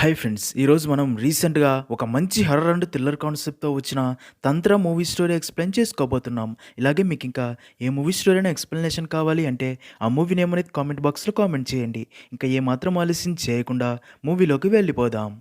Hi friends! ఈరోజు మనం రీసెంట్‌గా ఒక మంచి హారర్ అండ్ థ్రిల్లర్ కాన్సెప్ట్‌తో వచ్చిన 'తంత్ర' మూవీ స్టోరీ ఎక్స్‌ప్లెయిన్ చేసుకోబోతున్నాం. ఇలాగే మీకింకా ఏ మూవీ స్టోరీ అయినా ఎక్స్‌ప్లనేషన్ కావాలి అంటే ఆ మూవీ నేమ్ అనేది కామెంట్ బాక్స్‌లో కామెంట్ చేయండి. ఇంకా ఏమాత్రం ఆలస్యం చేయకుండా మూవీలోకి వెళ్ళిపోదాం.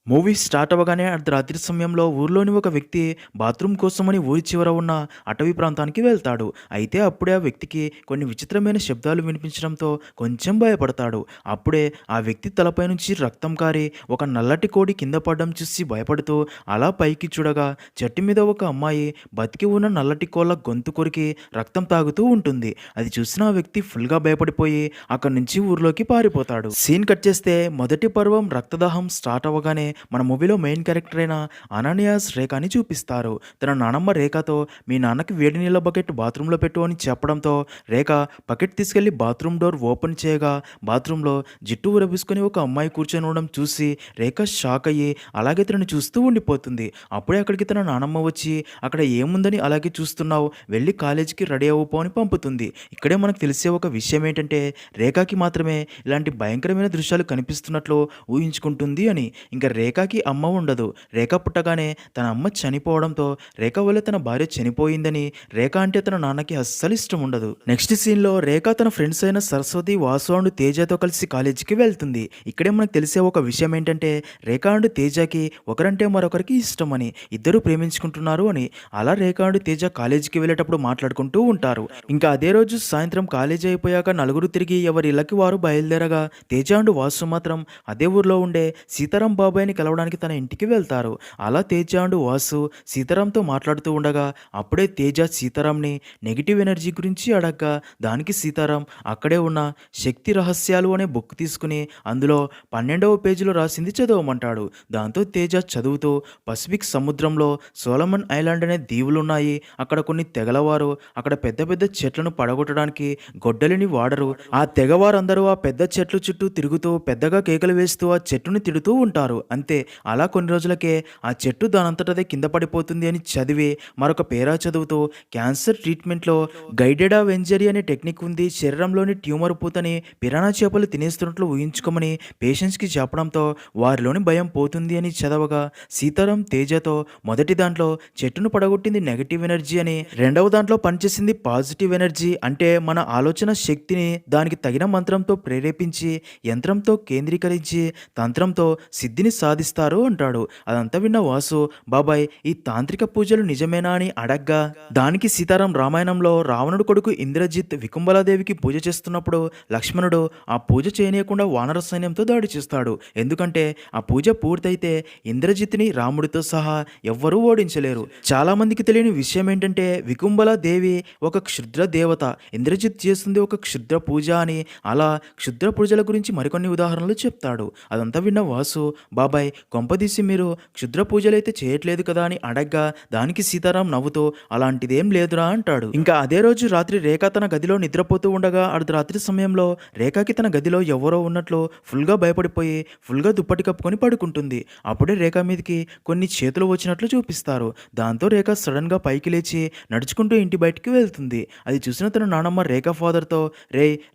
మూవీ స్టార్ట్ అవ్వగానే అర్ధరాత్రి సమయంలో ఊర్లోని ఒక వ్యక్తి బాత్రూమ్ కోసమని ఊరి చివర ఉన్న అటవీ ప్రాంతానికి వెళ్తాడు. అయితే అప్పుడే ఆ వ్యక్తికి కొన్ని విచిత్రమైన శబ్దాలు వినిపించడంతో కొంచెం భయపడతాడు. అప్పుడే ఆ వ్యక్తి తలపై నుంచి రక్తం కారి ఒక నల్లటి కోడి కింద పడడం చూసి భయపడుతూ అలా పైకి చూడగా చెట్టు మీద ఒక అమ్మాయి బతికి ఉన్న నల్లటి కోళ్ళ గొంతు కొరికి రక్తం తాగుతూ ఉంటుంది. అది చూసిన ఆ వ్యక్తి ఫుల్గా భయపడిపోయి అక్కడి నుంచి ఊర్లోకి పారిపోతాడు. సీన్ కట్ చేస్తే మొదటి పర్వం రక్తదాహం స్టార్ట్ అవ్వగానే మన మూవీలో మెయిన్ క్యారెక్టర్ అయిన అనన్యాస్ రేఖని చూపిస్తారు. తన నానమ్మ రేఖతో మీ నాన్నకి వేడి నీళ్ళ బకెట్ బాత్రూంలో పెట్టు అని చెప్పడంతో రేఖ బకెట్ తీసుకెళ్లి బాత్రూమ్ డోర్ ఓపెన్ చేయగా బాత్రూంలో జిట్టు ఉరబిసుకొని ఒక అమ్మాయి కూర్చొని ఉండడం చూసి రేఖ షాక్ అయ్యి అలాగే తనని చూస్తూ ఉండిపోతుంది. అప్పుడే అక్కడికి తన నానమ్మ వచ్చి అక్కడ ఏముందని అలాగే చూస్తున్నావు, వెళ్ళి కాలేజీకి రెడీ అవ్వపో అని పంపుతుంది. ఇక్కడే మనకు తెలిసే ఒక విషయం ఏంటంటే రేఖకి మాత్రమే ఇలాంటి భయంకరమైన దృశ్యాలు కనిపిస్తున్నట్లు ఊహించుకుంటుంది అని. ఇంకా రేఖకి అమ్మ ఉండదు. రేఖ పుట్టగానే తన అమ్మ చనిపోవడంతో రేఖ వల్ల తన భార్య చనిపోయిందని, రేఖ అంటే తన నాన్నకి అస్సలు ఇష్టం ఉండదు. నెక్స్ట్ సీన్లో రేఖ తన ఫ్రెండ్స్ అయిన సరస్వతి, వాసు అండ్ తేజతో కలిసి కాలేజీకి వెళ్తుంది. ఇక్కడే మనకు తెలిసే ఒక విషయం ఏంటంటే రేఖ అండ్ తేజకి ఒకరంటే మరొకరికి ఇష్టం అని, ఇద్దరు ప్రేమించుకుంటున్నారు అని. అలా రేఖ అండ్ తేజ కాలేజీకి వెళ్ళేటప్పుడు మాట్లాడుకుంటూ ఉంటారు. ఇంకా అదే రోజు సాయంత్రం కాలేజీ అయిపోయాక నలుగురు తిరిగి ఎవరి ఇళ్ళకి వారు బయలుదేరగా తేజ అండ్ వాసు మాత్రం అదే ఊర్లో ఉండే సీతారాం బాబాయ్ని కలవడానికి తన ఇంటికి వెళ్తారు. అలా తేజ అండ్ వాసు సీతారాంతో మాట్లాడుతూ ఉండగా అప్పుడే తేజ సీతారాంని నెగిటివ్ ఎనర్జీ గురించి అడగ్గా దానికి సీతారాం అక్కడే ఉన్న శక్తి రహస్యాలు అనే బుక్ తీసుకుని అందులో 12వ పేజీలో రాసింది చదవమంటాడు. దాంతో తేజ చదువుతూ పసిఫిక్ సముద్రంలో సోలమన్ ఐలాండ్ అనే దీవులున్నాయి, అక్కడ కొన్ని తెగలవారు అక్కడ పెద్ద పెద్ద చెట్లను పడగొట్టడానికి గొడ్డలిని వాడరు, ఆ తెగవారందరూ ఆ పెద్ద చెట్లు చుట్టూ తిరుగుతూ పెద్దగా కేకలు వేస్తూ ఆ చెట్టుని తిడుతూ ఉంటారు. అంతే, అలా కొన్ని రోజులకే ఆ చెట్టు దానంతటదే కింద పడిపోతుంది అని చదివి మరొక పేరా చదువుతూ క్యాన్సర్ ట్రీట్మెంట్లో గైడెడ్ వెంజరీ అనే టెక్నిక్ ఉంది, శరీరంలోని ట్యూమర్ పూతని పిరానా చేపలు తినేస్తున్నట్లు ఊహించుకోమని పేషెంట్స్కి చెప్పడంతో వారిలోని భయం పోతుంది అని చదవగా సీతారాం తేజతో మొదటి దాంట్లో చెట్టును పడగొట్టింది నెగటివ్ ఎనర్జీ అని, రెండవ దాంట్లో పనిచేసింది పాజిటివ్ ఎనర్జీ అంటే మన ఆలోచన శక్తిని దానికి తగిన మంత్రంతో ప్రేరేపించి యంత్రంతో కేంద్రీకరించి తంత్రంతో సిద్ధిని సాధిస్తారు అంటాడు. అదంతా విన్న వాసు బాబాయ్ ఈ తాంత్రిక పూజలు నిజమేనా అని అడగ్గా దానికి సీతారాం రామాయణంలో రావణుడు కొడుకు ఇంద్రజిత్ వికుంబలాదేవికి పూజ చేస్తున్నప్పుడు లక్ష్మణుడు ఆ పూజ చేయనీయకుండా వానర సైన్యంతో దాడి చేస్తాడు. ఎందుకంటే ఆ పూజ పూర్తయితే ఇంద్రజిత్ని రాముడితో సహా ఎవ్వరూ ఓడించలేరు. చాలా మందికి తెలియని విషయం ఏంటంటే వికుంబలాదేవి ఒక క్షుద్ర దేవత, ఇంద్రజిత్ చేస్తుంది ఒక క్షుద్ర పూజ అని. అలా క్షుద్ర పూజల గురించి మరికొన్ని ఉదాహరణలు చెప్తాడు. అదంతా విన్న వాసు బాబాయ్ కొంపదీసి మీరు క్షుద్ర పూజలైతే చేయట్లేదు కదా అని అడగ్గా దానికి సీతారాం నవ్వుతూ అలాంటిదేం లేదురా అంటాడు. ఇంకా అదే రోజు రాత్రి రేఖ తన గదిలో నిద్రపోతూ ఉండగా అర్ధరాత్రి సమయంలో రేఖకి తన గదిలో ఎవరో ఉన్నట్లు ఫుల్గా భయపడిపోయి ఫుల్గా దుప్పటి కప్పుకొని పడుకుంటుంది. అప్పుడే రేఖ మీదకి కొన్ని చేతులు వచ్చినట్లు చూపిస్తారు. దాంతో రేఖ సడన్గా పైకి లేచి నడుచుకుంటూ ఇంటి బయటికి వెళ్తుంది. అది చూసిన తన నానమ్మ రేఖ ఫాదర్తో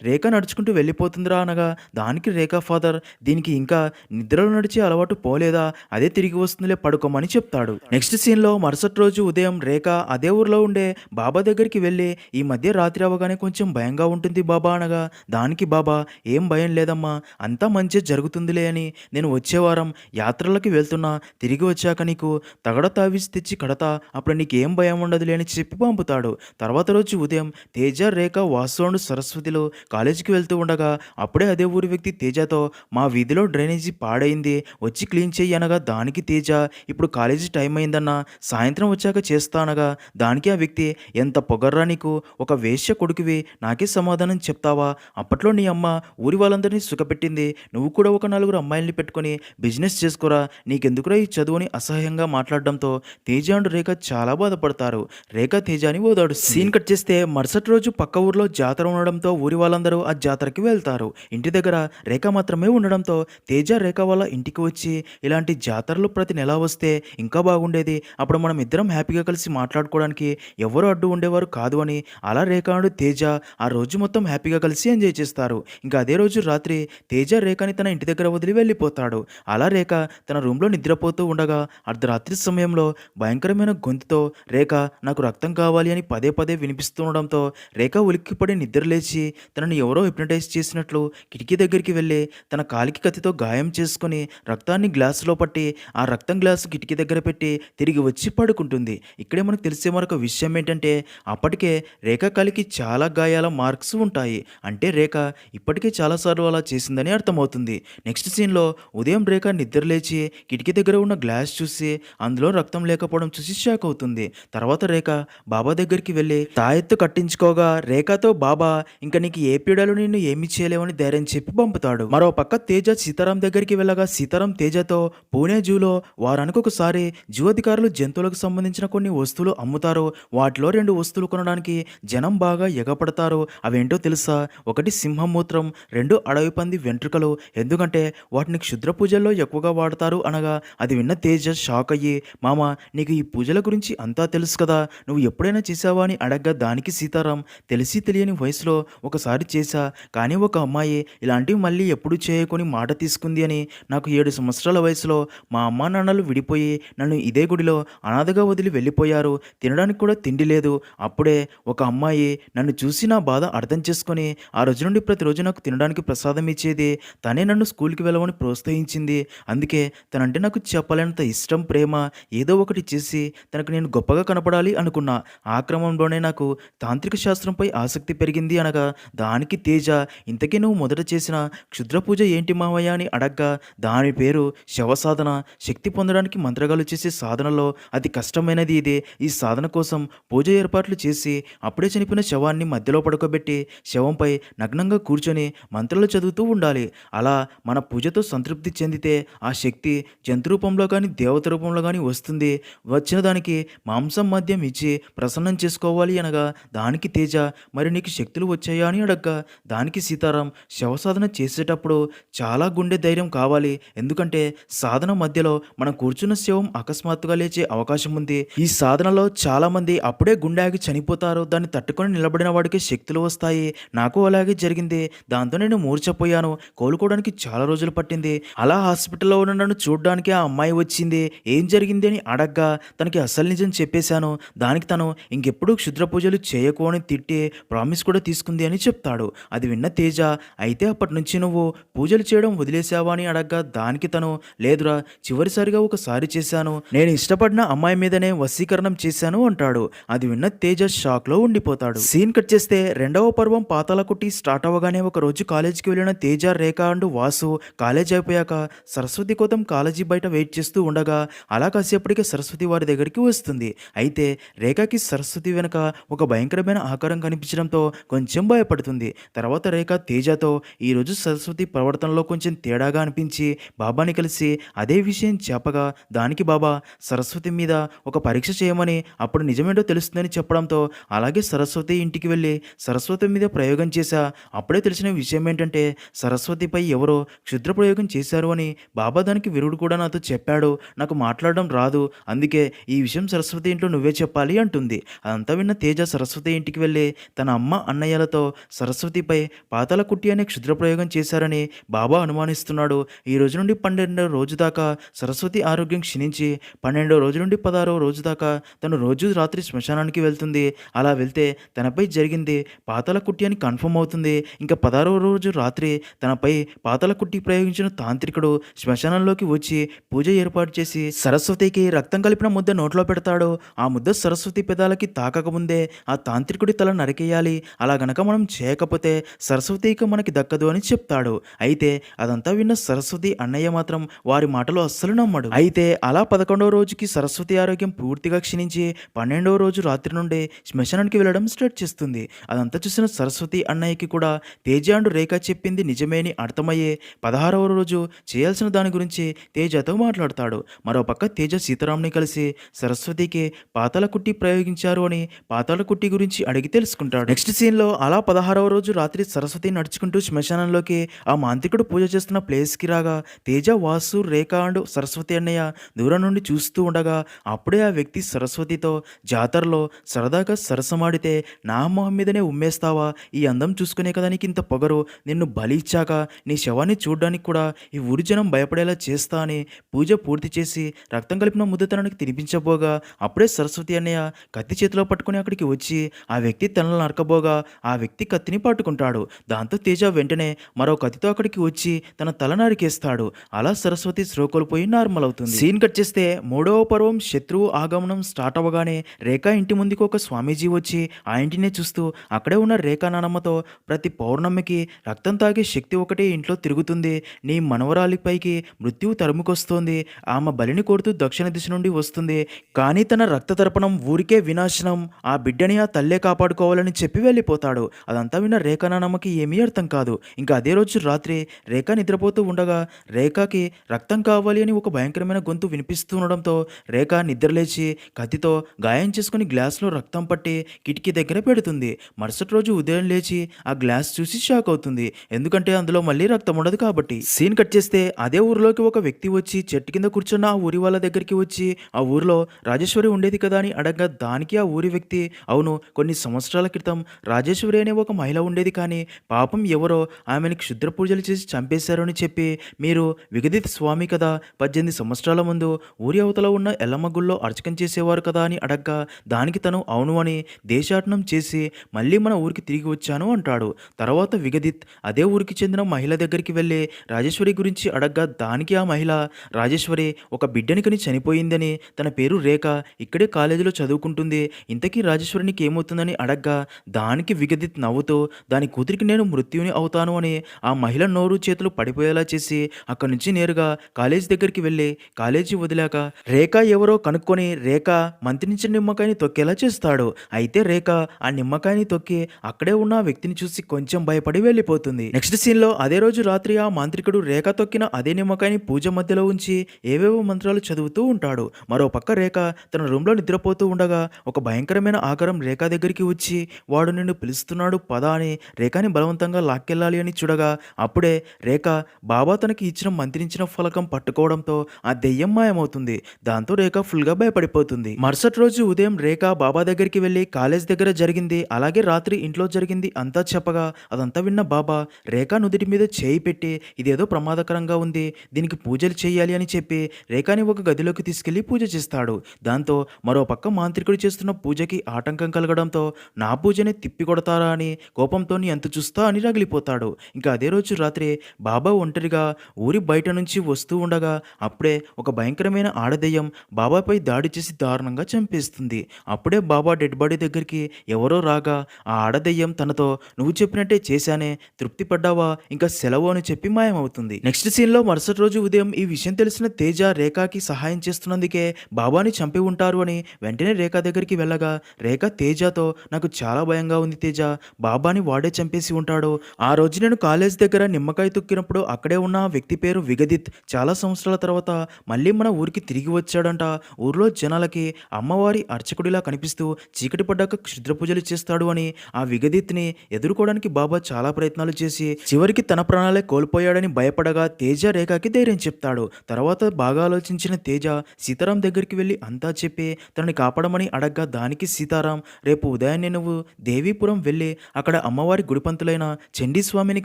రేఖ నడుచుకుంటూ వెళ్ళిపోతుందిరా అనగా దానికి రేఖ ఫాదర్ దీనికి ఇంకా నిద్రలో నడిచే అలవాటు పోలేదా, అదే తిరిగి వస్తుందిలే పడుకోమని చెప్తాడు. నెక్స్ట్ సీన్లో మరుసటి రోజు ఉదయం రేఖ అదే ఊర్లో ఉండే బాబా దగ్గరికి వెళ్ళి ఈ మధ్య రాత్రి అవ్వగానే కొంచెం భయంగా ఉంటుంది బాబా అనగా దానికి బాబా ఏం భయం లేదమ్మా, అంతా మంచి జరుగుతుందిలే అని, నేను వచ్చే వారం యాత్రలకి వెళ్తున్నా, తిరిగి వచ్చాక నీకు తగడ తావిసి తెచ్చి కడతా, అప్పుడు నీకేం భయం ఉండదులే అని చెప్పి పంపుతాడు. తర్వాత రోజు ఉదయం తేజ రేఖ వాసు అండ్ సరస్వతిలో కాలేజీకి వెళ్తూ ఉండగా అప్పుడే అదే ఊరి వ్యక్తి తేజతో మా వీధిలో డ్రైనేజీ పాడైంది వచ్చి క్లీన్ చెయ్యి అనగా దానికి తేజ ఇప్పుడు కాలేజీ టైం అయిందన్నా, సాయంత్రం వచ్చాక చేస్తా అనగా దానికి ఆ వ్యక్తి ఎంత పొగర్రా నీకు, ఒక వేశ్య కొడుకువి నాకే సమాధానం చెప్తావా, అప్పట్లో నీ అమ్మ ఊరి వాళ్ళందరినీ సుఖపెట్టింది, నువ్వు కూడా ఒక నలుగురు అమ్మాయిల్ని పెట్టుకొని బిజినెస్ చేసుకోరా, నీకెందుకురా ఈ చదువుని అసహ్యంగా మాట్లాడడంతో తేజ అండ్ రేఖ చాలా బాధపడతారు. రేఖ తేజని ఓదాడు. సీన్ కట్ చేస్తే మరుసటి రోజు పక్క ఊర్లో జాతర ఉండడంతో ఊరి వాళ్ళందరూ ఆ జాతరకి వెళ్తారు. ఇంటి దగ్గర రేఖ మాత్రమే ఉండడంతో తేజ రేఖ వాళ్ళ ఇంటికి వచ్చి ఇలాంటి జాతరలు ప్రతి నెల వస్తే ఇంకా బాగుండేది. అప్పుడు మనం ఇద్దరం హ్యాపీగా కలిసి మాట్లాడుకోవడానికి ఎవ్వరు అడ్డు ఉండేవారు కాదు అని అలా రేఖ అండ్ తేజ ఆ రోజు మొత్తం హ్యాపీగా కలిసి ఎంజాయ్ చేస్తారు. ఇంకా అదే రోజు రాత్రి తేజ రేఖని తన ఇంటి దగ్గర వదిలి వెళ్ళిపోతాడు. అలా రేఖ తన రూమ్‌లో నిద్రపోతూ ఉండగా అర్ధరాత్రి సమయంలో భయంకరమైన గొంతుతో రేఖ నాకు రక్తం కావాలి అని పదే పదే వినిపిస్తూ ఉండడంతో రేఖ ఉలిక్కిపడి నిద్రలేచి తనని ఎవరో హిప్నటైజ్ చేసినట్లు కిటికీ దగ్గరికి వెళ్ళి తన కాలికి కత్తితో గాయం చేసుకొని రక్తాన్ని గ్లాసులో పట్టి ఆ రక్తం గ్లాసు కిటికీ దగ్గర పెట్టి తిరిగి వచ్చి పడుకుంటుంది. ఇక్కడే మనకు తెలిసే మరొక విషయం ఏంటంటే అప్పటికే రేఖ కాలికి చాలా గాయాల మార్క్స్ ఉంటాయి. అంటే రేఖ ఇప్పటికే చాలాసార్లు అలా చేసిందని అర్థమవుతుంది. నెక్స్ట్ సీన్‌లో ఉదయం రేఖ నిద్రలేచి కిటికీ దగ్గర ఉన్న గ్లాస్ చూసి అందులో రక్తం లేకపోవడం చూసి షాక్ అవుతుంది. తర్వాత రేఖ బాబా దగ్గరికి వెళ్ళి తాయెత్తు కట్టించుకోగా రేఖతో బాబా ఇంక నీకు ఏ పీడలు నిన్ను ఏమీ చేయలేవని ధైర్యం చెప్పి పంపుతాడు. మరో పక్క తేజ సీతారాం దగ్గరికి వెళ్ళగా సీతారాం తేజతో పూణే జూలో వారానికి ఒకసారి జూ అధికారులు జంతువులకు సంబంధించిన కొన్ని వస్తువులు అమ్ముతారు. వాటిలో 2 వస్తువులు కొనడానికి జనం బాగా ఎగపడతారు. అవేంటో తెలుసా? ఒకటి సింహం మూత్రం, 2 అడవి పంది వెంట్రుకలు. ఎందుకంటే వాటిని క్షుద్ర పూజల్లో ఎక్కువగా వాడతారు అనగా అది విన్న తేజ షాక్ అయ్యి మామ నీకు ఈ పూజల గురించి అంతా తెలుసు కదా, నువ్వు ఎప్పుడైనా చేసావా అని అడగ్గా దానికి సీతారాం తెలిసి తెలియని వయసులో ఒకసారి చేశా, కానీ ఒక అమ్మాయి ఇలాంటివి మళ్ళీ ఎప్పుడు చేయకొని మాట తీసుకుంది అని నాకు 7 సంవత్సరాల వయసులో మా అమ్మా నాన్నలు విడిపోయి నన్ను ఇదే గుడిలో అనాథగా వదిలి వెళ్ళిపోయారు. తినడానికి కూడా తిండి లేదు. అప్పుడే ఒక అమ్మాయి నన్ను చూసి నా బాధ అర్థం చేసుకొని ఆ రోజు నుండి ప్రతిరోజు నాకు తినడానికి ప్రసాదం ఇచ్చేది. తనే నన్ను స్కూల్కి వెళ్ళమని ప్రోత్సహించింది. అందుకే తనంటే నాకు చెప్పలేనంత ఇష్టం, ప్రేమ. ఏదో ఒకటి చేసి తనకు నేను గొప్పగా కనపడాలి అనుకున్నా. ఆ క్రమంలోనే నాకు తాంత్రిక శాస్త్రంపై ఆసక్తి పెరిగింది అనగా దానికి తేజ ఇంతకీ నువ్వు మొదట చేసిన క్షుద్ర పూజ ఏంటి మావయ్య అని అడగ్గా దాని పేరు శవసాధన. శక్తి పొందడానికి మంత్రగాలు చేసే సాధనలో అతి కష్టమైనది ఇదే. ఈ సాధన కోసం పూజ ఏర్పాట్లు చేసి అప్పుడే చనిపోయిన శవాన్ని మధ్యలో పడుకోబెట్టి శవంపై నగ్నంగా కూర్చొని మంత్రాలు చదువుతూ ఉండాలి. అలా మన పూజతో సంతృప్తి చెందితే ఆ శక్తి జంతు రూపంలో కానీ దేవత రూపంలో కానీ వస్తుంది. వచ్చిన దానికి మాంసం మద్యం ఇచ్చి ప్రసన్నం చేసుకోవాలి అనగా దానికి తేజ మరి నీకు శక్తులు వచ్చాయా అని అడగ్గా దానికి సీతారాం శవసాధన చేసేటప్పుడు చాలా గుండె ధైర్యం కావాలి. ఎందుకంటే సాధన మధ్యలో మనం కూర్చున్న శవం అకస్మాత్తుగా లేచే అవకాశం ఉంది. ఈ సాధనలో చాలా మంది అప్పుడే గుండె ఆగి చనిపోతారు. దాన్ని తట్టుకొని నిలబడిన వాడికి శక్తులు వస్తాయి. నాకు అలాగే జరిగింది. దాంతో నేను మూర్ఛపోయాను. కోలుకోవడానికి చాలా రోజులు పట్టింది. అలా హాస్పిటల్లో ఉన్న నన్ను చూడ్డానికి ఆ అమ్మాయి వచ్చింది. ఏం జరిగింది అని అడగ్గా తనకి అసలు నిజం చెప్పేశాను. దానికి తను ఇంకెప్పుడు క్షుద్ర పూజలు చేయకు అని తిట్టి ప్రామిస్ కూడా తీసుకుంది అని చెప్తాడు. అది విన్న తేజ అయితే అప్పటి నుంచి నువ్వు పూజలు చేయడం వదిలేసావా అని అడగ్గా దానికి తను లేదురా, చివరిసారిగా ఒకసారి చేశాను. నేను ఇష్టపడిన అమ్మాయి మీదనే వశీకరణం చేశాను అంటాడు. అది విన్న తేజ షాక్ లో ఉండిపోతాడు. సీన్ కట్ చేస్తే 2వ పర్వం పాతాళకుట్టి స్టార్ట్ అవ్వగానే ఒక రోజు కాలేజీకి వెళ్ళిన తేజ, రేఖ అండ్ వాసు కాలేజ్ అయిపోయాక సరస్వతి కోసం కాలేజీ బయట వెయిట్ చేస్తూ ఉండగా అలా కాసేపటికి సరస్వతి వారి దగ్గరికి వస్తుంది. అయితే రేఖకి సరస్వతి వెనక ఒక భయంకరమైన ఆకారం కనిపించడంతో కొంచెం భయపడుతుంది. తర్వాత రేఖ తేజతో ఈరోజు సరస్వతి ప్రవర్తనలో కొంచెం తేడాగా అనిపించి బాబాని కలిసి అదే విషయం చెప్పగా దానికి బాబా సరస్వతి మీద ఒక పరీక్ష చేయమని అప్పుడు నిజమేంటో తెలుస్తుందని చెప్పడంతో అలాగే సరస్వతి ఇంటికి వెళ్ళి సరస్వతి మీద ప్రయోగం చేశా. అప్పుడే తెలిసిన విషయం ఏంటంటే సరస్వతిపై ఎవరో క్షుద్ర ప్రయోగం చేశారు అని. బాబా దానికి విరుడు కూడా నాతో చెప్పాడు. నాకు మాట్లాడడం రాదు, అందుకే ఈ విషయం సరస్వతి ఇంట్లో నువ్వే చెప్పాలి అంటుంది. అదంతా విన్న తేజ సరస్వతి ఇంటికి వెళ్ళి తన అమ్మ అన్నయ్యలతో సరస్వతిపై పాతాళకుట్టి అనే క్షుద్ర ప్రయోగం చేశారని బాబా అనుమానిస్తున్నాడు. ఈ రోజు నుండి 12వ రోజు దాకా సరస్వతి ఆరోగ్యం క్షీణించి 12వ రోజు నుండి 16వ రోజు దాకా తను రోజు రాత్రి శ్మశానానికి వెళ్తుంది. అలా వెళ్తే తనపై జరిగింది పాతాళకుట్టి అని కన్ఫర్మ్ అవుతుంది. ఇంకా 16వ రోజు రాత్రి తనపై పాతాళకుట్టి ప్రయోగించిన తాంత్రికుడు శ్మశానంలోకి వచ్చి పూజ ఏర్పాటు చేసి సరస్వతికి రక్తం కలిపిన ముద్ద నోట్లో పెడతాడు. ఆ ముద్ద సరస్వతి పెదాలకి తాకకముందే ఆ తాంత్రికుడి తల నరికేయాలి. అలా గనక మనం చేయకపోతే సరస్వతి ఇక మనకి దక్కదు అని చెప్తాడు. అయితే అదంతా విన్న సరస్వతి అన్నయ్య మాత్రం వారి మాటలు అస్సలు నమ్మడు. అయితే అలా 11వ రోజుకి సరస్వతి ఆరోగ్యం పూర్తిగా క్షీణించి 12వ రోజు రాత్రి నుండి శ్మశానానికి వెళ్ళడం స్టార్ట్ చేస్తుంది. అదంతా చూసిన సరస్వతి అన్నయ్యకి కూడా తేజ అండ్ రేఖ చెప్పింది నిజమే అని అర్థమయ్యే 16వ రోజు చేయాల్సిన దాని గురించి తేజతో మాట్లాడతాడు. మరోపక్క తేజ సీతారాంని కలిసి సరస్వతికి పాతాళకుట్టి ప్రయోగించారు అని పాతాళకుట్టి గురించి అడిగి తెలుసుకుంటాడు. నెక్స్ట్ సీన్లో అలా 16వ రోజు రాత్రి సరస్వతి నడుచుకుంటూ శ్మశానంలోకి ఆ మాంత్రికుడు పూజ చేస్తున్న ప్లేస్కి రాగా తేజ వాసు, రేఖ అండ్ సరస్వతి అన్నయ్య దూరం నుండి చూస్తూ ఉండగా అప్పుడే ఆ వ్యక్తి సరస్వతితో జాతరలో సరదాగా సరసమాడితే నా మొహం మీదనే ఉమ్మేస్తావా? ఈ అందం చూసుకునే కదా నీకు ఇంత పొగరు. నిన్ను బలి ఇచ్చాక నీ శవాన్ని చూడ్డానికి కూడా ఈ ఊరి జనం భయపడేలా చేస్తా అని పూజ పూర్తి చేసి రక్తం కలిపిన ముద్ద తననికి తినిపించబోగా అప్పుడే సరస్వతి అన్నయ్య కత్తి చేతిలో పట్టుకుని అక్కడికి వచ్చి ఆ వ్యక్తి తనను నరకబోగా ఆ వ్యక్తి కత్తిని పట్టుకుంటాడు. దాంతో తేజ వెంటనే మరో కత్తితో అక్కడికి వచ్చి తన తల నరికేస్తాడు. అలా సరస్వతి స్పృహ కోల్పోయి నార్మల్ అవుతుంది. సీన్ కట్ చేస్తే మూడవ పర్వం శత్రువు ఆగమనం స్టార్ట్ అవ్వగానే రేఖ ఇంటి ముందుకు ఒక స్వామీజీ వచ్చి ఆ ఇంటినే చూస్తూ అక్కడే ఉన్న రేఖా నానమ్మతో ప్రతి పౌర్ణమికి రక్తం తాగే శక్తి ఒకటే ఇంట్లో తిరుగుతుంది. నీ మనవరాలిపైకి మృత్యువు తరుముకొస్తోంది. ఆమె బలిని కోరుతూ దక్షిణ దిశ నుండి వస్తుంది. కానీ తన రక్త తర్పణం ఊరికే వినాశనం. ఆ బిడ్డని ఆ తల్లే కాపాడుకోవాలని చెప్పి వెళ్ళిపోతాడు. అదంతా విన్న రేఖా నానమ్మకి ఏమీ అర్థం కాదు. ఇంకా అదే రోజు రాత్రి రేఖ నిద్రపోతూ ఉండగా రేఖకి రక్తం కావాలి అని ఒక భయంకరమైన గొంతు వినిపిస్తూ ఉండడంతో రేఖ నిద్రలేచి కత్తితో గాయం చేసుకుని గ్లాసులో రక్తం పట్టి కిటికీ దగ్గర పెడుతుంది. మరుసటి రోజు ఉదయం లేచి ఆ గ్లాస్ చూసి షాక్ అవుతుంది. ఎందుకంటే అందులో మళ్ళీ రక్తం ఉండదు కాబట్టి. సీన్ కట్ చేస్తే అదే ఊరిలోకి ఒక వ్యక్తి వచ్చి చెట్టు కింద కూర్చున్న ఆ ఊరి వాళ్ళ దగ్గరికి వచ్చి ఆ ఊరిలో రాజేశ్వరి ఉండేది కదా అని అడగగా దానికి ఆ ఊరి వ్యక్తి అవును, కొన్ని సంవత్సరాల క్రితం రాజేశ్వరి అనే ఒక మహిళ ఉండేది, కానీ పాపం ఎవరో ఆమెను క్షుద్ర పూజలు చేసి చంపేశారు అని చెప్పి మీరు విగదిత్ స్వామి కదా, 18 సంవత్సరాల ముందు ఊరి అవతల ఉన్న ఎల్లమ్మ గుళ్ళో అర్చకం చేసేవారు కదా అని అడగ్గా దానికి తను అవును అని దేశాటనం చేసి మళ్ళీ మన ఊరికి తిరిగి వచ్చాను అంటాడు. తర్వాత విగదిత్ అదే ఊరికి చెందిన మహిళ దగ్గరికి వెళ్ళి రాజేశ్వరి గురించి అడగ్గా దానికి ఆ మహిళ రాజేశ్వరి ఒక బిడ్డని కని చనిపోయిందని, తన పేరు రేఖ, ఇక్కడే కాలేజీలో చదువుకుంటుంది, ఇంతకీ రాజేశ్వరికి ఏమవుతుందని అడగ్గా దానికి విగదిత్ నవ్వుతూ దాని కూతురికి నేను మృత్యుని అవుతాను అని ఆ మహిళ నోరు చేతులు పడిపోయేలా చేసి అక్కడి నుంచి నేరుగా కాలేజీ దగ్గరికి వెళ్ళి కాలేజీ వదిలాక రేఖ ఎవరో కనుక్కొని రేఖ మంత్రించిన నిమ్మకాయని తొక్కేలా చేస్తాడు. అయితే రేఖ ఆ నిమ్మకాయని తొక్కి అక్కడే ఉన్న ఆ వ్యక్తిని చూసి కొంచెం భయపడి వెళ్ళిపోతుంది. నెక్స్ట్ సీన్ లో అదే రోజు రాత్రి ఆ మాంత్రికుడు రేఖ తొక్కిన అదే నిమ్మకాయని పూజ మధ్యలో ఉంచి ఏవేవో మంత్రాలు చదువుతూ ఉంటాడు. మరో పక్క రేఖ తన రూమ్ లో నిద్రపోతూ ఉండగా ఒక భయంకరమైన ఆకారం రేఖ దగ్గరికి వచ్చి వాడు నిన్ను పిలుస్తున్నాడు పద అని రేఖని బలవంతంగా లాక్కెళ్ళాలి అని చూడగా అప్పుడే రేఖ బాబా తనకి ఇచ్చిన మంత్రించిన ఫలకం పట్టుకోవడంతో ఆ దెయ్యం మాయమవుతుంది. దాంతో రేఖ ఫుల్గా భయపడిపోతుంది. మరుసటి రోజు ఉదయం రేఖ బాబా దగ్గరికి వెళ్ళి కాలేజ్ దగ్గర జరిగింది అలాగే రాత్రి ఇంట్లో జరిగింది అంతా చెప్పగా అదంతా విన్న బాబా రేఖ నుదుటి మీద చేయి పెట్టి ఇదేదో ప్రమాదకరంగా ఉంది, దీనికి పూజలు చేయాలి అని చెప్పి రేఖని ఒక గదిలోకి తీసుకెళ్లి పూజ చేస్తాడు. దాంతో మరో పక్క మాంత్రికుడు చేస్తున్న పూజకి ఆటంకం కలగడంతో నా పూజని తిప్పి కొడతారా అని కోపంతో ఎంత చూస్తా అని రగిలిపోతాడు. ఇంకా అదే రోజు రాత్రి బాబా ఒంటరిగా ఊరి బయట నుంచి వస్తూ ఉండగా అప్పుడే ఒక భయంకరమైన ఆడదెయ్యం బాబాపై దాడి చేసి దారుణంగా చంపేస్తుంది. అప్పుడే బాబా డెడ్ బాడీ దగ్గరికి ఎవరో రాగా ఆ ఆడదెయ్యం తనతో నువ్వు చెప్పినట్టే చేశానే, తృప్తి పడ్డావా, ఇంకా సెలవు అని చెప్పి మాయమవుతుంది. నెక్స్ట్ సీన్లో మరుసటి రోజు ఉదయం ఈ విషయం తెలిసిన తేజ రేఖకి సహాయం చేస్తున్నందుకే బాబాని చంపి ఉంటారు అని వెంటనే రేఖ దగ్గరికి వెళ్ళగా రేఖ తేజతో నాకు చాలా భయంగా ఉంది తేజ, బాబాని వాడే చంపేసి ఉంటాడు. ఆ రోజు నేను కాలేజ్ దగ్గర నిమ్మకాయ తొక్కినప్పుడు అక్కడే ఉన్న ఆ వ్యక్తి పేరు విగదిత్ చాలా సంవత్సరాల తర్వాత మళ్ళీ మన ఊరికి తిరిగి వచ్చాడంట. ఊర్లో జనాలకి అమ్మవారి అర్చకుడిలా కనిపిస్తూ చీకటి పడ్డాక క్షుద్ర పూజలు చేస్తాడు అని ఆ విగదిత్ని ఎదుర్కోవడానికి బాబా చాలా ప్రయత్నాలు చేసి చివరికి తన ప్రాణాలే కోల్పోయాడని భయపడగా తేజ రేఖకి ధైర్యం చెప్తాడు. తర్వాత బాగా ఆలోచించిన తేజ సీతారాం దగ్గరికి వెళ్ళి అంతా చెప్పి తనని కాపాడమని అడగ్గా దానికి సీతారాం రేపు ఉదయాన్నే నువ్వు దేవీపురం వెళ్ళి అక్కడ అమ్మవారి గుడిపంతులైన చండీస్వామిని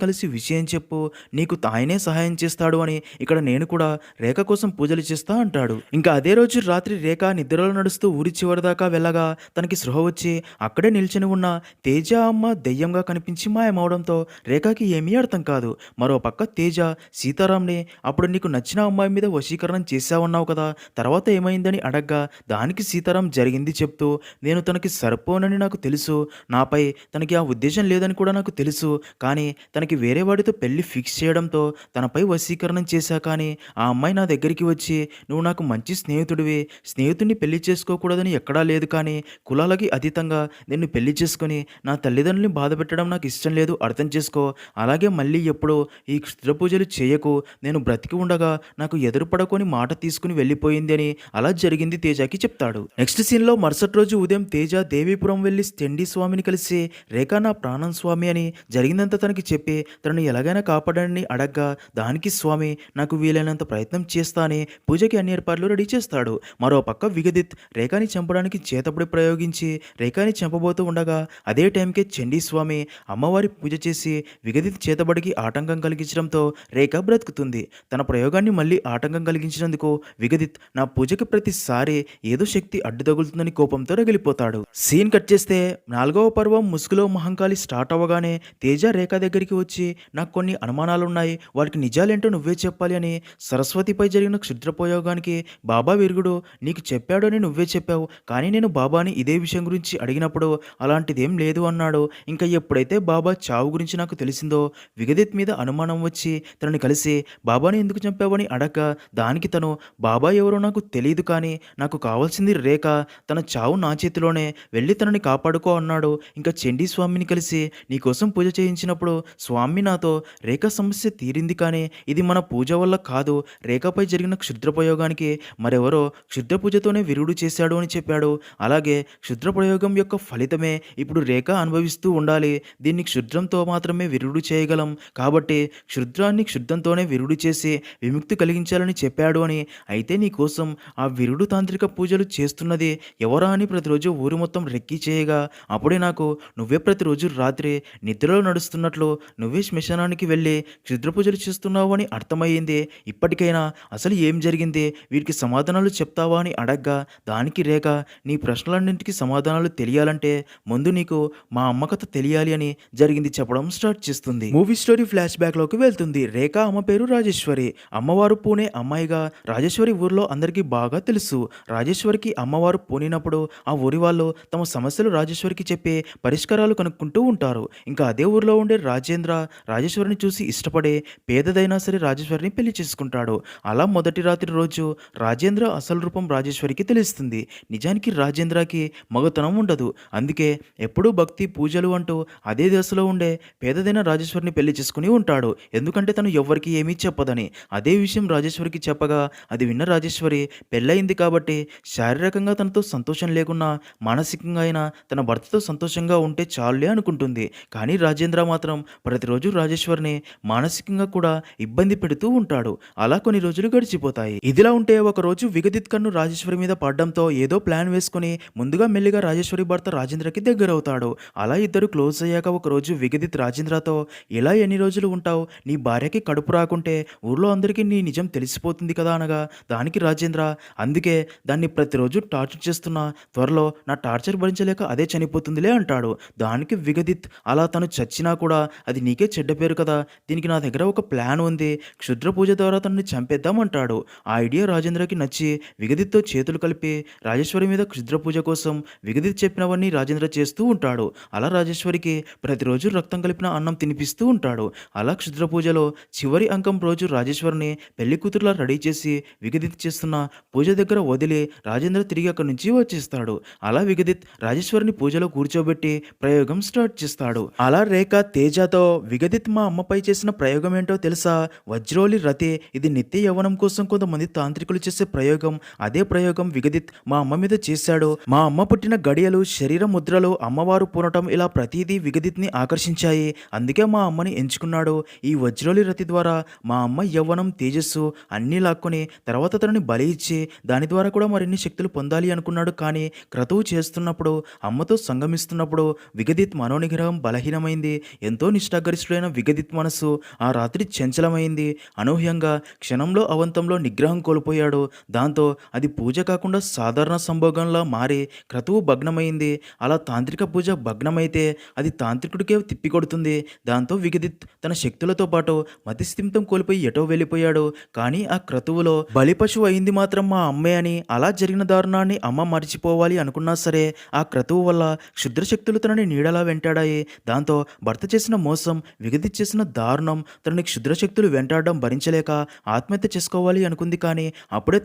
కలిసి విషయం చెప్పు, నీకు ఆయనే సహాయం చేస్తాడు అని, ఇక్కడ నేను కూడా రేఖ కోసం పూజలు చేస్తా అంటాడు. ఇంకా అదే రోజు రాత్రి రేఖ నిద్రలో నడుస్తూ ఊరి చివరి దాకా వెళ్ళగా తనకి స్పృహ వచ్చి అక్కడే నిల్చుని ఉన్న తేజ అమ్మ దెయ్యంగా కనిపించి మాయమవడంతో రేఖకి ఏమీ అర్థం కాదు. మరో పక్క తేజ సీతారాంని అప్పుడు నీకు నచ్చిన అమ్మాయి మీద వశీకరణం చేశావన్నావు కదా, తర్వాత ఏమైందని అడగ్గా దానికి సీతారాం జరిగింది చెప్తూ నేను తనకి సరిపోనని నాకు తెలుసు, నాపై తనకి ఆ ఉద్దేశం లేదని కూడా నాకు తెలుసు, కానీ తనకి వేరే వాడితో పెళ్లి ఫిక్స్ చేయడంతో తనపై వశీకరణం చేశా, కానీ ఆ అమ్మాయి నా దగ్గరికి వచ్చి నువ్వు నాకు మంచి స్నేహితుడివి, స్నేహితుడిని పెళ్లి చేసుకోకూడదని ఎక్కడా లేదు, కానీ కులాలకి అతీతంగా నిన్ను పెళ్లి చేసుకొని నా తల్లిదండ్రుల్ని బాధ పెట్టడం నాకు ఇష్టం లేదు, అర్థం చేసుకో, అలాగే మళ్ళీ ఎప్పుడో ఈ క్షుద్ర పూజలు చేయకు, నేను బ్రతికి ఉండగా నాకు ఎదురుపడకొని మాట తీసుకుని వెళ్ళిపోయింది అని అలా జరిగింది తేజకి చెప్తాడు. నెక్స్ట్ సీన్లో మరుసటి రోజు ఉదయం తేజ దేవీపురం వెళ్ళి చండీ స్వామిని కలిసి రేఖ నా ప్రాణం స్వామి అని జరిగిందంతా తనకి చెప్పి తనను ఎలాగైనా కాపాడని అడగ్గా దానికి స్వామి నాకు వీలైనంత ప్రయత్నం చేస్తా అని పూజకి అన్ని ఏర్పాట్లు రెడీ చేస్తాడు. మరోపక్క విగదిత్ రేఖని చంపడానికి చేతబడి ప్రయోగించి రేఖని చంపబోతూ ఉండగా అదే టైంకే చండీస్వామి అమ్మవారి పూజ చేసి విగదిత్ చేతబడికి ఆటంకం కలిగించడంతో రేఖ బ్రతుకుతుంది. తన ప్రయోగాన్ని మళ్ళీ ఆటంకం కలిగించినందుకు విగదిత్ నా పూజకి ప్రతిసారి ఏదో శక్తి అడ్డు తగులుతుందని కోపంతో రగిలిపోతాడు. సీన్ కట్ చేస్తే 4వ పర్వం ముసుగులో మహంకాళి స్టార్ట్ అవ్వగానే తేజ రేఖ దగ్గరికి వచ్చి నాకు కొన్ని అనుమానాలున్నాయి, వాటికి నిజాలేంటో నువ్వే చెప్పాలి అని సరస్వతిపై జరిగిన క్షుద్ర ప్రయోగానికి బాబా విరుగుడు నీకు చెప్పాడు అని నువ్వే చెప్పావు, కానీ నేను బాబాని ఇదే విషయం గురించి అడిగినప్పుడు అలాంటిదేం లేదు అన్నాడు. ఇంకా ఎప్పుడైతే బాబా చావు గురించి నాకు తెలిసిందో విగదిత్ మీద అనుమానం వచ్చి తనని కలిసి బాబాని ఎందుకు చంపావని అడగ దానికి తను బాబా ఎవరో నాకు తెలియదు, కానీ నాకు కావాల్సింది రేఖ, తన చావు నా చేతిలోనే, వెళ్ళి తనని కాపాడుకో అన్నాడు. ఇంకా చండీ స్వామిని కలిసి నీకోసం పూజ చేయించినప్పుడు స్వామి నాతో రేఖ సమస్య తీరింది, కానీ ఇది మన పూజ వల్ల కాదు, రేఖపై జరిగిన క్షుద్ర ప్రయోగానికి మరెవరో క్షుద్ర పూజతోనే విరుగుడు చేశాడు అని చెప్పాడు. అలాగే క్షుద్ర ప్రయోగం యొక్క ఫలితమే ఇప్పుడు రేఖ అనుభవిస్తూ ఉండాలి. దీన్ని క్షుద్రంతో మాత్రమే విరుగుడు చేయగలం, కాబట్టి క్షుద్రాన్ని క్షుద్రంతోనే విరుగుడు చేసి విముక్తి కలిగించాలని చెప్పాడు అని. అయితే నీకోసం ఆ విరుగుడు తాంత్రిక పూజలు చేస్తున్నది ఎవరా అని ప్రతిరోజు ఊరు మొత్తం రెక్కి చేయగా అప్పుడే నాకు నువ్వే ప్రతిరోజు రాత్రి నిద్రలో నడుస్తున్నట్లు నువ్వే శ్మశానానికి వెళ్ళి క్షుద్ర పూజలు చేస్తున్నావు అని అర్థమయ్యింది. ఇప్పటికైనా అసలు ఏం జరిగింది, వీరికి సమాధానాలు చెప్తావా అని అడగ్గా దానికి రేఖ నీ ప్రశ్నలన్నింటికి సమాధానాలు తెలియాలంటే ముందు నీకు మా అమ్మ కథ తెలియాలి అని జరిగింది చెప్పడం స్టార్ట్ చేస్తుంది. మూవీ స్టోరీ ఫ్లాష్ బ్యాక్లోకి వెళ్తుంది. రేఖ అమ్మ పేరు రాజేశ్వరి. అమ్మవారు పూణే అమ్మాయిగా రాజేశ్వరి ఊర్లో అందరికీ బాగా తెలుసు. రాజేశ్వరికి అమ్మవారు పూనినప్పుడు ఆ ఊరి వాళ్ళు తమ సమస్యలు రాజేశ్వరికి చెప్పి పరిష్కారాలు కనుక్కుంటూ ఉంటారు. ఇంకా అదే ఊర్లో ఉండే రాజేంద్ర రాజేశ్వరిని చూసి ఇష్టపడే పేదదైనా సరే రాజేశ్వరిని పెళ్లి చేసుకుంటాడు. అలా మొదటి రాత్రి రోజు రాజేంద్ర అసలు రూపం రాజేశ్వరికి తెలుస్తుంది. నిజానికి రాజేంద్రకి మగతనం ఉండదు, అందుకే ఎప్పుడూ భక్తి పూజలు అంటూ అదే దశలో ఉండే పేదదైన రాజేశ్వరిని పెళ్లి చేసుకుని ఉంటాడు. ఎందుకంటే తను ఎవ్వరికి ఏమీ చెప్పదని. అదే విషయం రాజేశ్వరికి చెప్పగా అది విన్న రాజేశ్వరి పెళ్ళయింది కాబట్టి శారీరకంగా తనతో సంతోషం లేకున్నా మానసికంగా అయినా తన భర్తతో సంతోషంగా ఉంటే చాలులే అనుకుంటుంది. కానీ రాజేంద్ర మాత్రం ప్రతిరోజు రాజేశ్వరిని మానసికంగా కూడా ఇబ్బంది పెడుతూ ఉంటాడు. అలా కొన్ని రోజులు గడిచిపోతాయి. ఇదిలా ఉంటే ఒకరోజు విగదిత్ కన్ను రాజేశ్వరి మీద పడడంతో ఏదో ప్లాన్ వేసుకుని ముందుగా మెల్లిగా రాజేశ్వరి భర్త రాజేంద్రకి దగ్గరవుతాడు. అలా ఇద్దరు క్లోజ్ అయ్యాక ఒకరోజు విగదిత్ రాజేంద్రతో ఇలా ఎన్ని రోజులు ఉంటావు, నీ భార్యకి కడుపు రాకుంటే ఊర్లో అందరికీ నీ నిజం తెలిసిపోతుంది కదా అనగా దానికి రాజేంద్ర అందుకే దాన్ని ప్రతిరోజు టార్చర్ చేస్తున్నా, త్వరలో నా టార్చర్ భరించలేక అదే చనిపోతుందిలే అంటాడు. దానికి విగదిత్ అలా తను చచ్చినా కూడా అది నీకే చెడ్డ పేరు కదా, దీనికి నా దగ్గర ఒక ప్లాన్ ఉంది, క్షుద్ర పూజ ద్వారా తనని చంపేద్దామంటాడు. ఆ ఐడియా రాజేంద్రకి నచ్చి విగదిత్తో చేతులు కలిపి రాజేశ్వరి మీద క్షుద్ర పూజ కోసం విగదిత్ చెప్పినవన్నీ రాజేంద్ర చేస్తూ ఉంటాడు. అలా రాజేశ్వరికి ప్రతిరోజు రక్తం కలిపిన అన్నం తినిపిస్తూ ఉంటాడు. అలా క్షుద్ర పూజలో చివరి అంకం రోజు రాజేశ్వరిని పెళ్లి కూతురులా రెడీ చేసి విగదిత్ చేస్తున్న పూజ దగ్గర వదిలి రాజేంద్ర తిరిగి అక్కడి నుంచి వచ్చేస్తాడు. అలా విగదిత్ రాజేశ్వరిని పూజలో కూర్చోబెట్టి ప్రయోగం స్టార్ట్ చేస్తాడు. అలా రేఖ తేజతో విగదిత్ మా అమ్మపై చేసిన ప్రయోగం ఏంటో తెలుసా, వజ్రోలి రతి, ఇది నిత్య యవ్వనం కోసం కొంతమంది తాంత్రికులు చేసే ప్రయోగం. అదే ప్రయోగం విగదిత్ మా అమ్మ మీద చేశాడు. మా అమ్మ పుట్టిన గడియలు, శరీర ముద్రలు, అమ్మవారు పూనటం ఇలా ప్రతిదీ విగదిత్ని ఆకర్షించాయి. అందుకే మా అమ్మని ఎంచుకున్నాడు. ఈ వజ్రోలి రతి ద్వారా మా అమ్మ యవ్వనం, తేజస్సు అన్నీ లాక్కొని తర్వాత తనని బలి ఇచ్చి దాని ద్వారా కూడా మరిన్ని శక్తులు పొందాలి అనుకున్నాడు. కానీ క్రతువు చేస్తున్నప్పుడు అమ్మతో సంగమిస్తున్నప్పుడు విగదిత్ మనోనిగ్రహం బలహీనమైంది. ఎంతో నిష్ఠాగరిష్ఠుడైన విగదిత్ మనసు ఆ రాత్రి చంచలమైంది. అనూహ్యంగా క్షణంలో అవంతంలో నిగ్రహం కోల్పోయాడు. దాంతో అది పూజ కాకుండా సాధారణ సంభోగంలా మారి క్రతువు భగ్నమైంది. అలా తాంత్రిక పూజ భగ్నమైతే అది తాంత్రికుడికే తిప్పికొడుతుంది. దాంతో విగదిత్ తన శక్తులతో పాటు మతిస్థిమితం కోల్పోయి ఎటో వెళ్ళిపోయాడు. కానీ ఆ క్రతువులో బలి పశువు అయింది మాత్రం మా అమ్మే అని, అలా జరిగిన దారుణాన్ని అమ్మ మర్చిపోవాలి అనుకున్నా సరే ఆ క్రతువు వల్ల క్షుద్ర శక్తులు తనని నీడలా వెంటాడాయి. దాంతో భర్త చేసిన మోసం, విగదిత్ చేసిన దారుణం, తనని క్షుద్ర శక్తులు వెంటాడడం భరించలేక ఆత్మహత్య చేసుకోవాలి అనుకుంది. కానీ అప్పుడే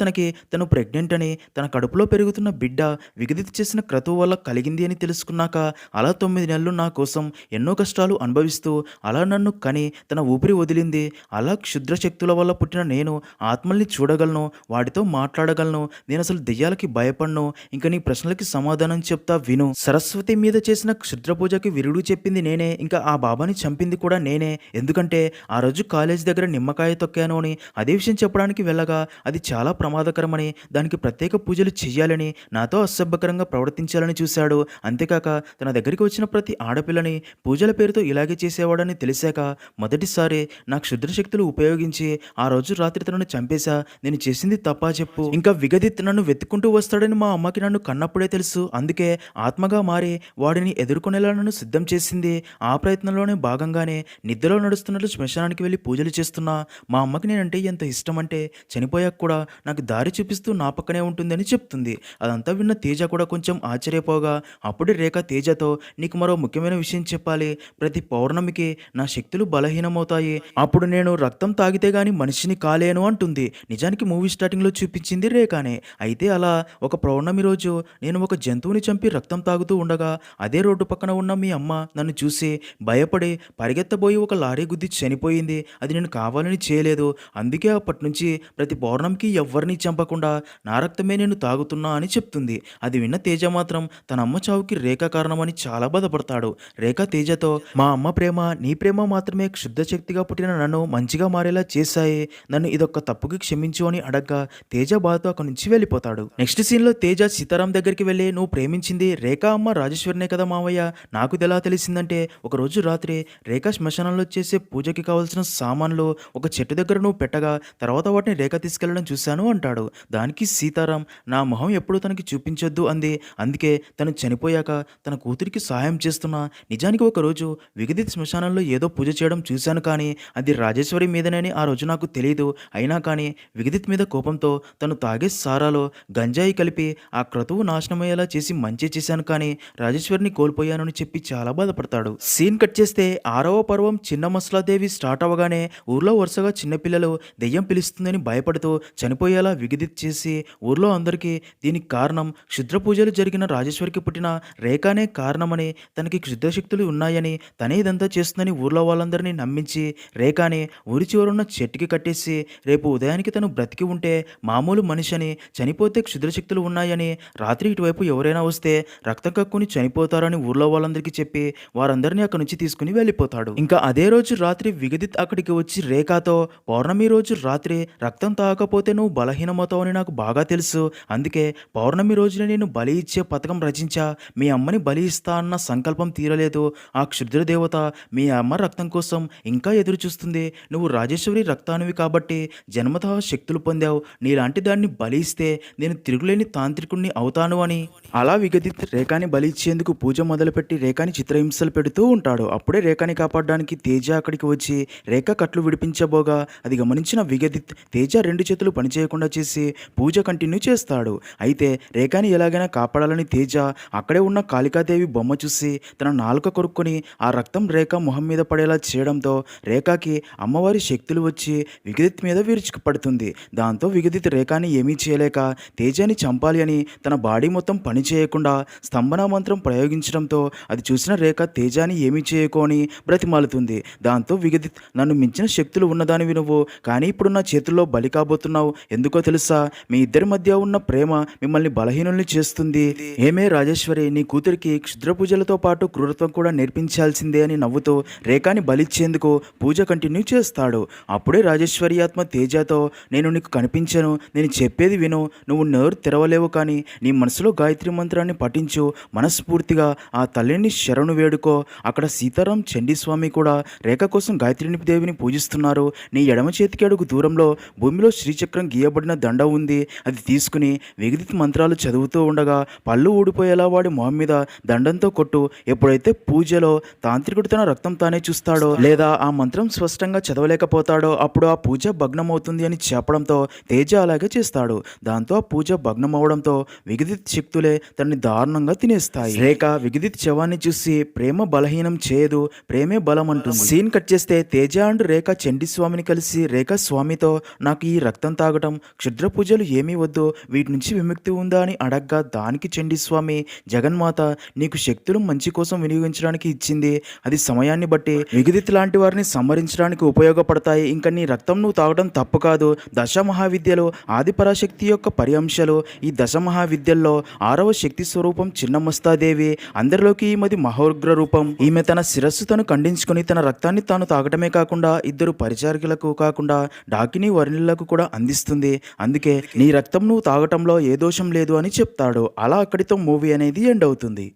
తను ప్రెగ్నెంట్ అని, తన కడుపులో పెరుగుతున్న బిడ్డ విగదిత్ చేసిన క్రతువు వల్ల కలిగింది అని తెలుసుకున్నాక అలా 9 నెలలు నా కోసం ఎన్నో కష్టాలు అనుభవిస్తూ అలా నన్ను కని తన ఊపిరి వదిలింది. అలా క్షుద్ర శక్తుల వల్ల పుట్టిన నేను ఆత్మల్ని చూడగలను, వాటితో మాట్లాడగలను. నేను అసలు దెయ్యాలకి భయపడను. ఇంకా నీ ప్రశ్నలకి సమాధానం చెప్తా విను. సరస్వతి మీద చేసిన క్షుద్ర పూజకి విరుడు చెప్పింది నేనే, ఇంకా ఆ బాబాని చంపింది కూడా నేనే. ఎందుకంటే ఆ రోజు కాలేజ్ దగ్గర నిమ్మకాయ తలకాయ తొక్కాను అని అదే విషయం చెప్పడానికి వెళ్ళగా అది చాలా ప్రమాదకరమని, దానికి ప్రత్యేక పూజలు చెయ్యాలని, నాతో అసభ్యకరంగా ప్రవర్తించాలని చూశాడు. అంతేకాక తన దగ్గరికి వచ్చిన ప్రతి ఆడపిల్లని పూజల పేరుతో ఇలాగే చేసేవాడని తెలిసాక మొదటిసారి నా క్షుద్ర శక్తులు ఉపయోగించి ఆ రోజు రాత్రి తనను చంపేశా. నేను చేసింది తప్పా చెప్పు? ఇంకా విగదిత్ నన్ను వెతుక్కుంటూ వస్తాడని మా అమ్మకి నన్ను కన్నప్పుడే తెలుసు. అందుకే ఆత్మగా మారి వాడిని ఎదుర్కొనేలా నన్ను సిద్ధం చేసింది. ఆ ప్రయత్నంలోనే భాగంగానే నిద్రలో నడుస్తున్నట్లు శ్మశానానికి వెళ్ళి పూజలు చేస్తున్నా. మా అమ్మకి నేనంటే ఎంత ఇష్టం అంటే చనిపోయాక కూడా నాకు దారి చూపిస్తూ నా పక్కనే ఉంటుందని చెప్తుంది. అదంతా విన్న తేజ కూడా కొంచెం ఆశ్చర్యపోగా అప్పుడే రేఖ తేజతో, నీకు మరో ముఖ్యమైన విషయం చెప్పాలి. ప్రతి పౌర్ణమికి నా శక్తులు బలహీనమవుతాయి. అప్పుడు నేను రక్తం తాగితే గాని మనిషిని కాలేను అంటుంది. నిజానికి మూవీ స్టార్టింగ్లో చూపించింది రేఖానే. అయితే అలా ఒక పౌర్ణమి రోజు నేను ఒక జంతువుని చంపి రక్తం తాగుతూ ఉండగా అదే రోడ్డు పక్కన ఉన్న మీ అమ్మ నన్ను చూసి భయపడి పరిగెత్తబోయి ఒక లారీ గుద్ది చనిపోయింది. అది నేను కావాలని చేయలేదు. అందుకే అప్పటి నుంచి ప్రతి పౌర్ణమికి ఎవ్వరినీ చంపకుండా నా రక్తమే నేను తాగుతున్నా అని చెప్తుంది. అది విన్న తేజ మాత్రం తన అమ్మ చావుకి రేఖ కారణమని చాలా బాధపడతాడు. రేఖ తేజతో, మా అమ్మ ప్రేమ నీ ప్రేమ మాత్రమే క్షుద్ధ శక్తిగా పుట్టిన నన్ను మంచిగా మారేలా చేశాయి. నన్ను ఇదొక్క తప్పుకి క్షమించు అని అడగ్గా తేజ బాధతో అక్కడి నుంచి వెళ్ళిపోతాడు. నెక్స్ట్ సీన్లో తేజ సీతారాం దగ్గరికి వెళ్ళి, నువ్వు ప్రేమించింది రేఖ అమ్మ రాజేశ్వరినే కదా మావయ్య, నాకు ఎలా తెలిసిందంటే ఒకరోజు రాత్రి రేఖ శ్మశానంలో చేసే పూజకి కావాల్సిన సామాన్లు ఒక చెట్టు దగ్గర నువ్వు పెట్టగా తర్వాత వాటిని రేఖ తీసుకెళ్లడం చూశాను అంటాడు. దానికి సీతారాం, నా మొహం ఎప్పుడు తనకి చూపించొద్దు అంది. అందుకే తను చనిపోయాక తన కూతురికి సహాయం చేస్తున్నా. నిజానికి ఒకరోజు విగదిత్ శ్మశానంలో ఏదో పూజ చేయడం చూశాను, కానీ అది రాజేశ్వరి మీదనని ఆ రోజు నాకు తెలియదు. అయినా కానీ విగదిత్ మీద కోపంతో తను తాగే సారాలో గంజాయి కలిపి ఆ క్రతువు నాశనమయ్యేలా చేసి మంచి చేశాను, కానీ రాజేశ్వరిని కోల్పోయానని చెప్పి చాలా బాధపడతాడు. సీన్ కట్ చేస్తే 6వ పర్వం చిన్న మసలాదేవి స్టార్ట్ అవ్వగానే ఊర్లో వరుసగా చిన్నపిల్లలు దెయ్యం పిలుస్తుందని భయపడుతూ చనిపోయేలా విగదిత్ చేసి ఊర్లో అందరికీ దీనికి కారణం క్షుద్ర పూజలు జరిగిన రాజేశ్వరికి పుట్టిన రేఖానే కారణమని, తనకి క్షుద్ర శక్తులు ఉన్నాయని, తనే ఇదంతా చేస్తుందని ఊర్లో వాళ్ళందరినీ నమ్మించి రేఖాని ఊరి చివరున్న చెట్టుకి కట్టేసి రేపు ఉదయానికి తను బ్రతికి ఉంటే మామూలు మనిషి అని, చనిపోతే క్షుద్ర శక్తులు ఉన్నాయని, రాత్రి ఇటువైపు ఎవరైనా వస్తే రక్తం కక్కుని చనిపోతారని ఊర్లో వాళ్ళందరికీ చెప్పి వారందరినీ అక్కడి నుంచి తీసుకుని వెళ్ళిపోతాడు. ఇంకా అదే రోజు రాత్రి విగదిత్ అక్కడికి వచ్చి రేఖాతో, పౌర్ణమి రోజు రాత్రి రక్తం తాగకపోతే నువ్వు బలహీనమవుతావని నాకు బాగా తెలుసు. అందుకే పౌర్ణమి రోజున నేను బలి ఇచ్చే పథకం రచించా. మీ అమ్మని బలి ఇస్తా అన్న సంకల్పం తీరలేదు. ఆ క్షుద్ర దేవత మీ అమ్మ రక్తం కోసం ఇంకా ఎదురు చూస్తుంది. నువ్వు రాజేశ్వరి రక్తానివి కాబట్టి జన్మతః శక్తులు పొందావు. నీలాంటి దాన్ని బలి ఇస్తే నేను తిరుగులేని తాంత్రికుణ్ణి అవుతాను అని. అలా విగదిత్ రేఖాని బలి ఇచ్చేందుకు పూజ మొదలుపెట్టి రేఖాని చిత్రహింసలు పెడుతూ ఉంటాడు. అప్పుడే రేఖాని కాపాడడానికి తేజ అక్కడికి వచ్చి రేఖ కట్లు విడిపించబోగా అది గమనించిన విగదిత్ తేజ 2 చేతులు పనిచేయకుండా చేసి పూజ కంటిన్యూ చేస్తాడు. అయితే రేఖాని ఎలాగైనా కాపాడాలని తేజ అక్కడే ఉన్న కాళికాదేవి బొమ్మ చూసి తన నాలుక కొరుక్కొని ఆ రక్తం రేఖ మొహం మీద పడేలా చేయడంతో రేఖకి అమ్మవారి శక్తులు వచ్చి విగదిత్ మీద విరుచుకుపడుతుంది. దాంతో విగదిత్ రేఖాని ఏమీ చేయలేక తేజాని చంపాలి అని తన బాడీ మొత్తం పని చేయకుండా స్తంభన మంత్రం ప్రయోగించడంతో అది చూసిన రేఖ తేజాని ఏమీ చేయకోని బ్రతిమాలుతుంది. దాంతో విగదిత్, నన్ను మించిన శక్తులు ఉన్నదానివి నువ్వు, కానీ ఇప్పుడు నా చేతుల్లో బలి కాబోతున్నావు. ఎందుకో తెలుసా? మీ ఇద్దరి మధ్య ఉన్న ప్రేమ మిమ్మల్ని బలహీనుల్ని చేస్తుంది. ఏమే రాజేశ్వరి, నీ కూతురికి క్షుద్ర పూజలతో పాటు క్రూరత్వం కూడా నేర్పించాల్సిందే అని నవ్వుతూ రేఖాని బలిచ్చేందుకు పూజ కంటిన్యూ చేస్తాడు. అప్పుడే రాజేశ్వరి ఆత్మ తేజతో, నేను నీకు కనిపించను, నేను చెప్పేది విను, నువ్వు నోరు తెరవలేవు, కానీ నీ మనసులో గాయత్రి మంత్రాన్ని పఠించు, మనస్ఫూర్తిగా ఆ తల్లిని శరణు వేడుకో. అక్కడ సీతారాం చండీస్వామి కూడా రేఖ కోసం గాయత్రిని దేవిని పూజిస్తున్నారు. నీ ఎడమ చేతికి అడుగు దూరంలో భూమిలో శ్రీచక్రం గీయబడిన దండ ఉంది. అది తీసుకుని విగదిత్ మంత్రాలు చదువుతూ ఉండగా పళ్ళు ఊడిపోయేలా వాడి మొహం మీద దండంతో కొట్టు. ఎప్పుడైతే పూజలో తాంత్రికుడు తన రక్తం తానే చూస్తాడో లేదా ఆ మంత్రం స్పష్టంగా చదవలేకపోతాడో అప్పుడు ఆ పూజ భగ్నమవుతుంది అని చెప్పడంతో తేజ అలాగే చేస్తాడు. దాంతో ఆ పూజ భగ్నమవడంతో విగదిత్ శక్తులే తనని దారుణంగా తినేస్తాయి. రేఖ విగదిత్ శవాన్ని చూసి ప్రేమ బలహీనం చేయదు, ప్రేమే బలం అంటుంది. సీన్ కట్ చేస్తే తేజ అండ్ రేఖ చండీస్వామిని కలిసి రేఖ స్వామితో, నాకు ఈ రక్తం తాగటం క్షుద్ర పూజలు ఏమీ వద్దు, వీటి నుంచి విముక్తి ఉందా అని అడగ్గా దానికి చండీస్వామి, జగన్మాత నీకు శక్తులు మంచి కోసం వినియోగించడానికి ఇచ్చింది. అది సమయాన్ని బట్టి విగదిత్ లాంటి వారిని సంహరించడానికి ఉపయోగపడతాయి. ఇంకా నీ రక్తం నువ్వు తాగడం తప్పు కాదు. దశ మహావిద్యలు ఆదిపరాశక్తి యొక్క పరిఅంశాలు. ఈ దశ మహావిద్యల్లో 6వ శక్తి స్వరూపం చిన్నమస్తాదేవి. అందరిలోకి ఈమెది మహోగ్ర రూపం. ఈమె తన శిరస్సు తను ఖండించుకుని తన రక్తాన్ని తాను తాగటమే కాకుండా 2 పరిచారకులు పరిచారికలకు కాకుండా డాకిని వర్ణిలకు కూడా అందిస్తుంది. అందుకే నీ రక్తం నువ్వు తాగటంలో ఏ దోషం లేదు అని చెప్తాడు. అలా అక్కడితో మూవీ అనేది ఎండ్ అవుతుంది.